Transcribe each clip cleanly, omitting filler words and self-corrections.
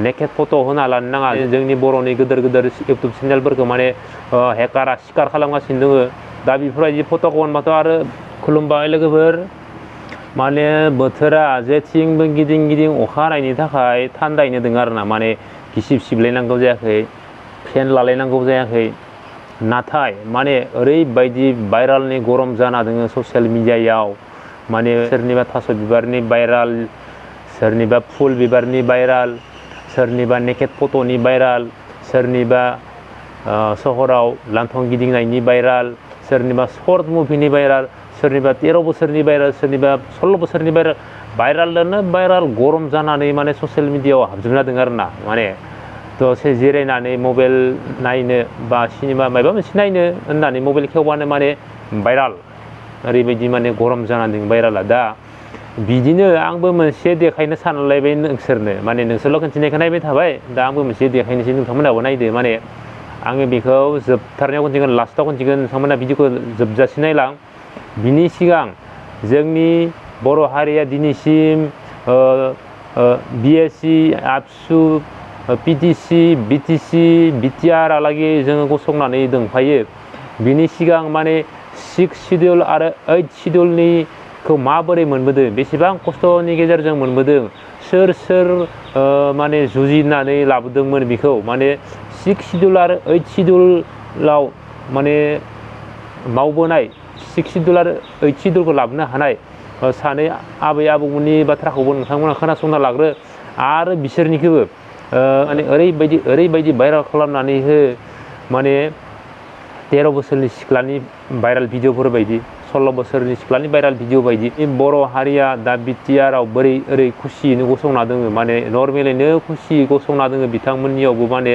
Naked फट' होना लानो नाङा जोंनि बर'नि गोदोर गोदोर इउटुब चेनेलफोरखौ माने हेकारा सिखार खालामगासिनो दङ दा बेफोरबायदि फट'खौ होनबाथ' आरो खुलुमबाय लोगोफोर माने बोथोरा जेथिंबो गिदिं गिदिं अखा हानायनि थाखाय थान्दायैनो दङ आरोना माने गिसिब सिबलायनांगौ जायाखै फेन लालायनांगौ जायाखै नाथाय माने ओरैबायदि भाइरालनि गरम जाना दङ ससियेल मिडियायाव माने सोरनिबा थास' बिबारनि भाइराल सोरनिबा फुल बिबारनि भाइराल सोरनिबा नेकेट फट'नि भाइराल सोरनिबा सहराव लान्थं गिदिंनायनि भाइराल सोरनिबा सर्ट मुभिनि भाइराल सोरनिबा 13 बोसोरनि भाइराल सोरनिबा 16 बोसोरनि भाइरालनो भाइराल गरम जानानै माने ससियेल मिडियायाव हाबजोबना दङ आरोना माने दसे जिरायनानै मबाइल नायनो बा सिनेमा माबा मोनसे नायनो होननानै मबाइल खेवबानो माने भाइराल ओरैबायदि माने गरम जानानै दङ भाइराला दा बिदिनो आंबो मोनसे देखायनो सानलायबाय नोंसोरनो माने नोंसोरल' खिन्थिनायखौ नायबाय थाबाय दा आंबो मोनसे देखायनोसै नोंथांमोनाबो नायदो माने आङो बेखौ जोबथारनायाव खिन्थिगोन लास्टआव खिन्थिगोन नोंथांमोना भिडिअखौ जोबजासिम नायलां बिनि सिगां जोंनि बर' हारिया दिनैसिम बिएससि आबसु पिटिसि बिटिसि बिटिआर आलागै जोङो गसंनानै दंफायो बिनि सिगां माने 6 शेड्युल आरो 8 शेड्युलनिखौ माबोरै मोनबोदों बेसेबां खस्थ'नि गेजेरजों मोनबोदों सोर माने जुजिनानै लाबोदोंमोन बेखौ माने 6 शेड्युल आरो 8 शेड्युलाव माने मावबोनाय 6 शेड्युल आरो 8 शेड्युलखौ लाबोनो हानाय सानै आबै आबौमोननि बाथ्राखौबो नोंथांमोना खोनासंना लाग्रो आरो बिसोरनिखौबो माने ओरैबायदि भाइराल खालामनानै हो माने 13 बोसोरनि सिख्लानि भाइराल भिडिअफोर बायदि 16 बोसोरनि सिख्लानि भाइराल भिडिअ बायदि बर' हारिया दा बिटिआराव ओरै खुसियैनो गसंना दङ माने नर्मेलैनो खुसियै गसंना दङ बिथांमोननियावबो माने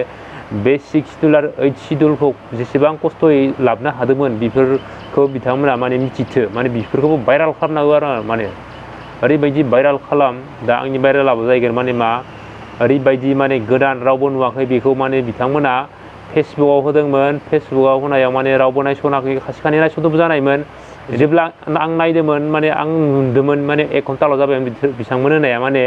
बे 6 शेड्युल आरो 8 शेड्युलखौ जेसेबां खस्थ'यै लाबोनो हादोंमोन बेफोरखौ बिथांमोना माने मिथिथो माने बेफोरखौबो भाइराल खालामनांगौ आरो माने ओरैबायदि भाइराल खालाम दा आंनि भाइरालाबो जाहैगोन माने मा ओरैबायदि माने गोदान रावबो नुवाखै बेखौ माने बिथांमोना फेसबुकआव होदोंमोन फेसबुकआव होनायाव माने रावबो नायस'नाखै खासे खानै नायस'नोबो जानायमोन जेब्ला आं नायदोंमोन माने आं नुदोंमोन माने 1 घन्टाल' जाबाय बिथांमोन होनाया माने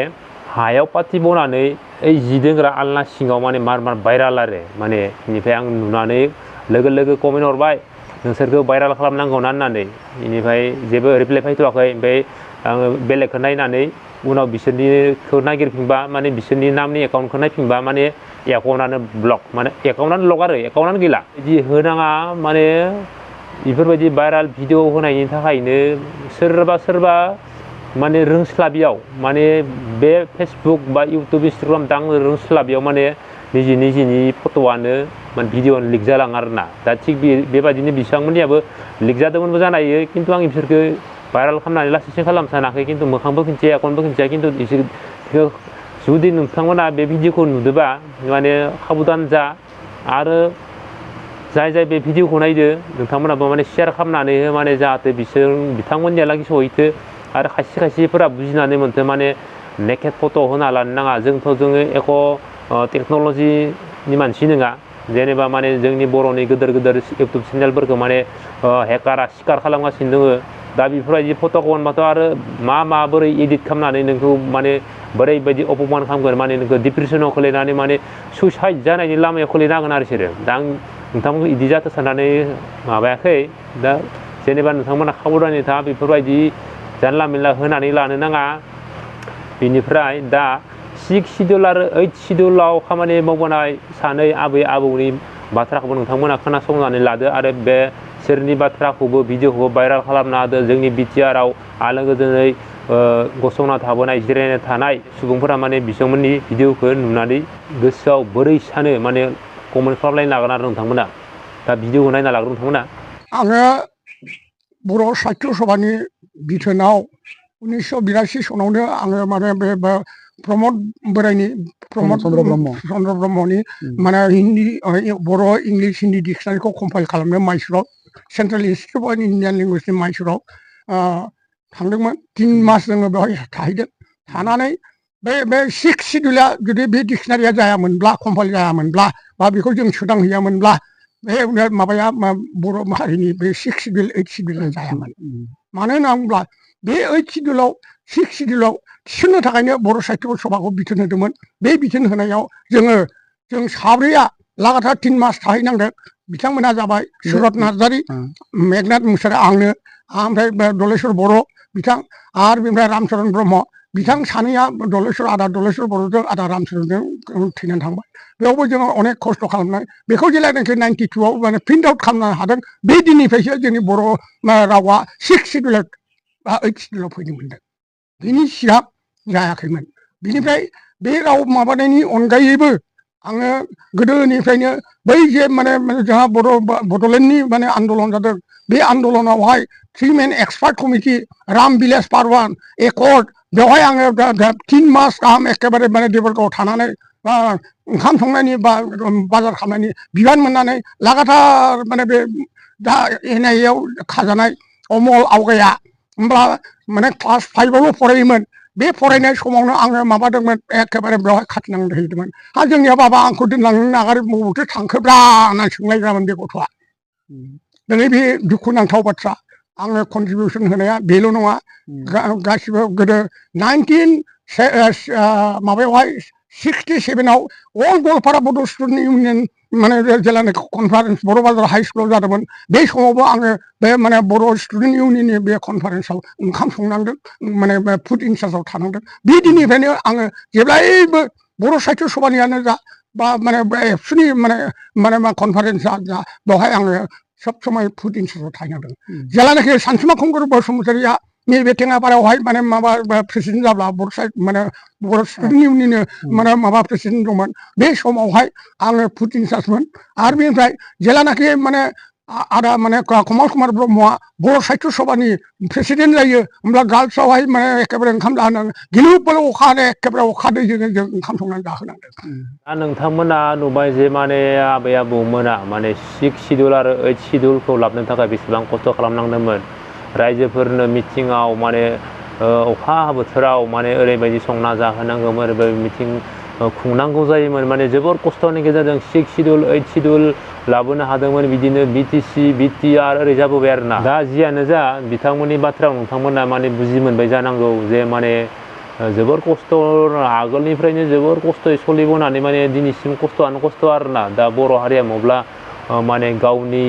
हायाव पाथि बनानै ओइ जि दोनग्रा आलना सिङाव माने मार भाइराल आरो माने बेनिफ्राय आं नुनानै लोगो कमेन्ट हरबाय नोंसोरखौ भाइराल खालामनांगौ ना होननानै बेनिफ्राय जेबो रिप्लाइ फैथ'वाखै ओमफ्राय आङो बेलेगखौ नायनानै उनाव बिसोरनिखौ नागिरफिनबा माने बिसोरनि नामनि एकाउन्टखौ नायफिनबा माने एकाउन्टआनो ब्लक माने एकाउन्टआनो लक आरो एकाउन्टआनो गैला बिदि होनाङा माने बेफोरबायदि भाइराल भिडिअ होनायनि थाखायनो सोरबा माने रोंस्लाबियाव माने बे फेसबुक बा इउटुब इन्सटाग्राम दांनो रोंस्लाबियाव माने निजिनि फट'आनो माने भिडिअ'आनो लिक जालाङो आरोना दा थिग बेबायदिनो बिथांमोननियाबो लिक जादोंमोनबो जानो हायो खिन्थु आं बिसोरखौ भाइराल खालामनानै लासैसो खालामनो सानाखै खिन्थु मोखांबो खिन्थिया एकाउन्टबो खिन्थिया खिन्थु बिसोरखौ जुदि नोंथांमोना बे भिडिअ'खौ नुदोंबा माने साबधान जा आरो जाय बे भिडिअ'खौ नायदो नोंथांमोनाबो माने शेयार खालामनानै हो माने जाहाथे बिथांमोननियालागै सहैथो आरो खायसेफोरा बुजिनानै मोनथो माने नेकेट फट' होना लानो नाङा जोङो एख' टेक्न'लजिनि मानसि नङा जेनेबा माने जोंनि बर'नि गोदोर इउटुब चेनेलफोरखौ माने हेकारा सिखार खालामगासिनो दङ दा बेफोरबायदि फट'खौ होनबाथ' आरो माबोरै एडिट खालामनानै नोंखौ माने बोरैबायदि अपमान खालामगोन माने नोंखौ डिप्रेसनाव खोलैनानै माने सुइसाइड जानायनि लामायाव खोलैनो हागोन आरो बिसोरो दा आं नोंथांमोनखौ इदि जाथों साननानै माबायाखै दा जेनेबा नोंथांमोना खाबधानै था बेफोरबायदि जानला मेनला होनानै लानो नाङा बेनिफ्राय दा 6 शेड्युल आरो 8 शेड्युलाव खामानि मावबोनाय सानै आबै आबौनि बाथ्राखौबो नोंथांमोना खोनासंनानै लादो आरो बे सोरनि बाथ्राखौबो भिडिअखौबो भाइराल खालामना होदो जोंनि बिटिआराव आलो गोजोनै गसंना थाबोनाय जिरायना थानाय सुबुंफोरा माने बिथांमोननि भिडिअखौ नुनानै गोसोआव बोरै सानो माने कमेन्ट खालामलायनो हागोन आरो नोंथांमोना दा भिडिअखौ नायना लाग्रो नोंथांमोना आङो बर' साहित्य सभानि बिथोनाव 1982 सनावनो आङो माने बे प्रमद बोराइनि प्रमद चन्द्र ब्रह्मनि माने हिन्दी बर' इंलिश हिन्दी डिक्सनारिखौ कम्पाइल खालामनो माइसुराव सेन्ट्रेल इन्सटिटिउट अफ इन्डियान लेंगुवेजनि माइसुराव थांदोंमोन 3 मास जोङो बेवहाय थाहैदों थानानै बे 6 शेड्युला जुदि बे डिक्सनारिया जायामोनब्ला कम्पाइल जायामोनब्ला बा बेखौ जों सोदांहैयामोनब्ला बे माबाया बर' माहारिनि बे 6 शेड्युल 8 शेड्युला जायामोन मानो होनना बुङोब्ला बे 8 शिड्यूलाव 6 शिड्यूलाव थिसननो थाखायनो बर' साहित्य सभाखौ बिथोन होदोंमोन बे बिथोन होनायाव जों साब्रैया लागातार 3 मास थाहैनांदों बिथांमोना जाबाय सुरत नार्जारी मेघनाथ मुसाहारि आंनो ओमफ्राय दलेश्वर बर' बिथां आरो बेनिफ्राय रामचरण ब्रह्म बिथां सानैया दलेश्वर आदा दलेश्वर बर'जों आदा रामचरणजों थैनानै थांबाय बेयावबो जोङो अनेक खस्थ' खालामनाय बेखौ जेब्लानाखि 92 आव माने प्रिन्ट आउट खालामनो हादों बे दिननिफ्रायसो जोंनि बर' रावा 6 शिड्यूल बा 8 शिड्यूलाव फैनो मोनदों बिनि सिगां जायाखैमोन बिनिफ्राय बे राव माबानायनि अनगायैबो आङो गोदोनिफ्रायनो बै जे माने जोंहा बड'लेण्डनि माने आन्दलन जादों बे आन्दलनावहाय 3 मेन एक्सपार्ट कमिटि राम भिलेज पार्ट 1 एकर्ड बेवहाय आङो 3 मास गाहाम एखेबारे माने देबरगावआव थानानै ओंखाम संनायनि बा बाजार खालामनायनि बिबान मोननानै लागातार माने बे दा NIA आव खाजानाय अमल आवगाया होमब्ला माने क्लास 5 आवल' फरायोमोन बे फरायनाय समावनो आङो माबादोंमोन एखेबारे बेवहाय खाथिनांदोंमोन हा जोंनिया बाबा आंखौ दोनलांनो नागारै बबेयावथो थांखोब्रा होननानै सोंलायग्रामोन बे गथ'आ दिनै बे दुखुनांथाव बाथ्रा आङो कन्ट्रिबिउसन होनाया बेल' नङा गासिबो गोदो 67 आव अल गवालपारा बड' स्टुडेन्ट इउनियन माने जेलानाखि कनफारेन्स बर' बाजार हाई स्कुलाव जादोंमोन बे समावबो आङो बे माने बर' स्टुडेन्ट इउनियननि बे कनफारेन्सआव ओंखाम संनांदों माने फुड इनचार्जआव थानांदों बे दिननिफ्रायनो आङो जेब्लायबो बर' साहित्य सभानियानो जा बा माने एबसुनि माने कनफारेन्सआ जा बेवहाय आङो सब समय फुड इनचार्जआव थानांदों जेलानाखि सानसुमा खुंगुर बसुमतारिया नैबे टेङापारायावहाय माने माबा प्रेसिडेन्ट जाब्ला बर' स्टुडेन्ट इउनियननि माने माबा प्रेसिडेन्ट दंमोन बे समावहाय आङो फुड इनचार्जमोन आरो बेनिफ्राय जेलानाखि माने आदा माने कमल कुमार ब्रह्मआ बर' साहित्य सभानि प्रेसिडेन्ट जायो होमब्ला गार्लसआवहाय माने एखेबारे ओंखाम जाहोनांगौ गिलु बालु अखा हानाय एखेबारे अखा दैजों जों ओंखाम संनानै जाहोनांदों दा नोंथांमोना नुबाय जे माने आबै आबौमोना माने 6 शिड्यूल आरो 8 शिड्यूलखौ लाबोनो थाखाय बेसेबां खस्थ' खालामनांदोंमोन रायजोफोरनो मिटिङाव माने अखा बोथोराव माने ओरैबायदि संना जाहोनांगौमोन ओरैबायदि मिटिं खुंनांगौ जायोमोन माने जोबोर खस्थ'नि गेजेरजों 6 शिड्यूल 8 शिड्यूल लाबोनो हादोंमोन बिदिनो BTC BTR ओरै जाबोबाय आरोना दा जियानो जा बिथांमोननि बाथ्रायाव नोंथांमोना माने बुजि मोनबाय जानांगौ जे माने जोबोर खस्थ' आगोलनिफ्रायनो जोबोर खस्थ'यै सोलिबोनानै माने दिनैसिम खस्थ'आनो खस्थ' आरोना दा बर' हारिया मब्ला माने गावनि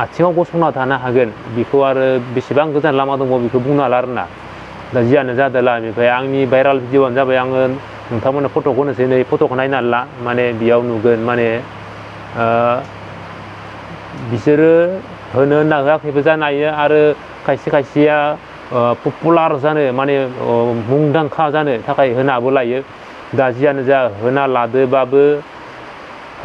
आथिङाव गसंना थानो हागोन बेखौ आरो बेसेबां गोजान लामा दङ बेखौ बुंनो हाला आरोना दा जियानो जादोला बेनिफ्राय आंनि भाइराल भिडिअ'आनो जाबाय आङो नोंथांमोननो फट'खौ होनोसै नै फट'खौ नायनानै ला माने बेयाव नुगोन माने बिसोरो होनो होनना होआखैबो जानो हायो आरो खायसे खायसेया पपुलार जानो माने मुंदांखा जानो थाखाय होनाबो लायो दा जियानो जा होना लादोबाबो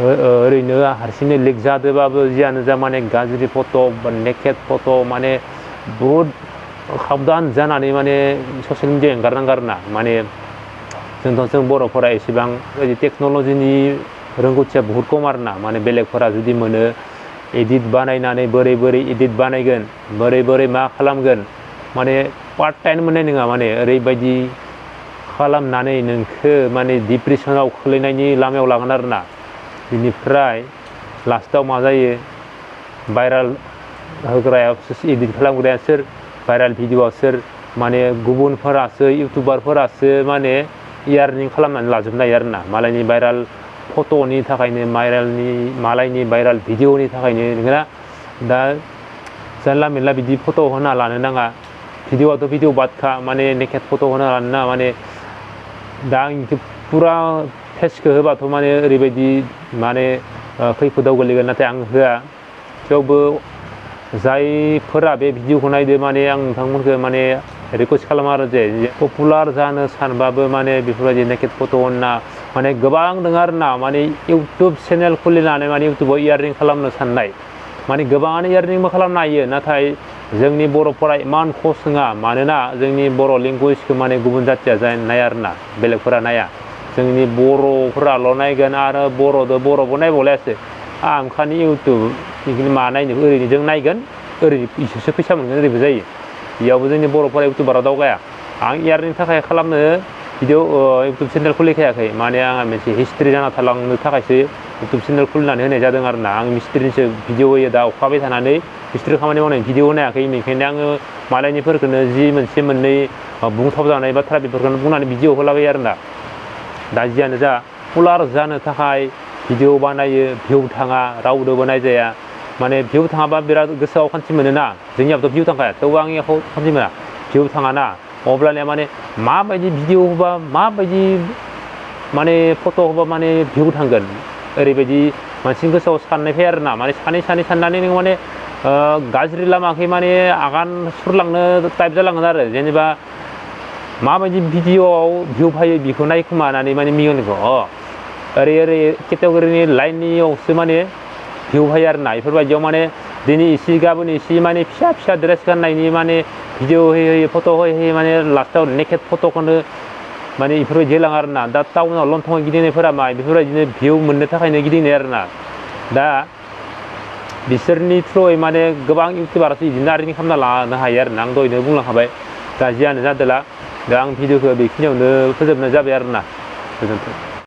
ओरैनो हारसिंनो लिक जादोबाबो जियानो जा माने गाज्रि फट' बा नेकेड फट' माने बहुद साबधान जानानै माने ससियेल मिडिया एंगारनांगौ आरोना माने जों बर'फोरा एसेबां टेक्न'लजिनि रोंगौथिया बहुद खम आरोना माने बेलेगफोरा जुदि मोनो एडिट बानायनानै बोरै एडिट बानायगोन बोरै मा खालामगोन माने पार्ट टाइम मोननाय नङा माने ओरैबायदि खालामनानै नोंखौ माने डिप्रेसनाव खोलैनायनि लामायाव लागोन आरोना बिनिफ्राय लास्टाव मा जायो भाइराल होग्राया एडिट खालामग्राया सोर भाइराल भिडिअ'आ सोर माने गुबुनफोरासो इउटुबारफोरासो माने इयारनिं खालामनानै लाजोबनाय आरोना मालायनि भाइराल फट'नि थाखायनो मालायनि भाइराल भिडिअ'नि थाखायनो नोंहा दा जानला मेनला बिदि फट' होना लानो नाङा भिडिअ'आथ' भिडिअ' बादखा माने नेकेड फट' होना लानो नाङा माने दा आंनिखौ फुरा फेसखौ होबाथ' माने ओरैबायदि माने खैफोदाव गोलैगोन नाथाय आं होआ थेवबो जायफोरा बे भिडिअ'खौ नायदो माने आं नोंथांमोनखौ माने रिकुवेस्ट खालामो आरो जे पपुलार जानो सानबाबो माने बेफोरबायदि नेकेड फट' होनना माने गोबां दङ आरोना माने इउटुब चेनेल खुलिनानै माने इउटुबाव इयारनिं खालामनो साननाय माने गोबाङानो इयारनिंबो खालामनो हायो नाथाय जोंनि बर'फोरा इमान खस नङा मानोना जोंनि बर' लेंगुवेजखौ माने गुबुन जाथिया नाया आरोना बेलेगफोरा नाया जोंनि बर'फोराल' नायगोन आरो बर'बो नायबावलायासो आमखानि इउटुब बिदिनो मा नायनो ओरैनो जों नायगोन ओरैनो इसोरसो फैसा मोनगोन ओरैबो जायो बेयावबो जोंनि बर'फोरा इउटुबाराव दावगाया आं इयारनिं थाखाय खालामनो भिडिअ इउटुब चेनेल खुलिखायाखै माने आंहा मोनसे हिस्ट्रि जाना थालांनो थाखायसो इउटुब चेनेल खुलिनानै होनाय जादों आरोना आं मिस्ट्रिनिसो भिडिअ होयो दा अखाबाय थानानै बिसोर खामानि मावनाय भिडिअ नायाखै बेनिखायनो आङो मालायनिफोरखौनो जि मोनसे मोननै बुंथाव जानाय बाथ्रा बेफोरखौनो बुंनानै भिडिअ होलाबायो आरोना दा जियानो जा पपुलार जानो थाखाय भिडिअ बानायो भिउ थाङा रावदोबो नायजाया माने भिउ थाङाबा बिराद गोसोआव खान्थि मोनोना जोंनियाबोथ' भिउ थांखाया थेवबो आं एखौ खान्थि मोना भिउ थाङाना अब्लानिया माने माबायदि भिडिअ होबा माबायदि माने फट' होबा माने भिउ थांगोन ओरैबायदि मानसिनि गोसोआव साननाय फैयो आरोना माने सानै साननानै नों माने गाज्रि लामाखै माने आगान सुरलांनो टाइप जालांगोन आरो जेनेबा माबायदि भिडिअआव भिउ फैयो बेखौ नायखोमानानै माने मिनिखौ ओरै केटेगरिनि लाइननियावसो माने भिउ फैयो आरोना बेफोरबायदियाव माने दिनै इसे गाबोन इसे माने फिसा ड्रेस गाननायनि माने भिडिअ होयो फट' होयो माने लास्टाव नेकेट फट'खौनो माने बेफोरबायदि होलाङो आरोना दा टाउनाव लंथङै गिदिंनायफोरा मा बेफोरबायदिनो भिउ मोननो थाखायनो गिदिंनाय आरोना दा बिसोरनि थ्रुयै माने गोबां इउटिउबारासो बिदिनो आर्निं खालामना लानो हायो आरोना आं दहायनो बुंलांखाबाय दा जियानो जादोला दा आं भिडिअखौ बेखिनियावनो फोजोबनाय जाबाय आरोना गोजोन्थों।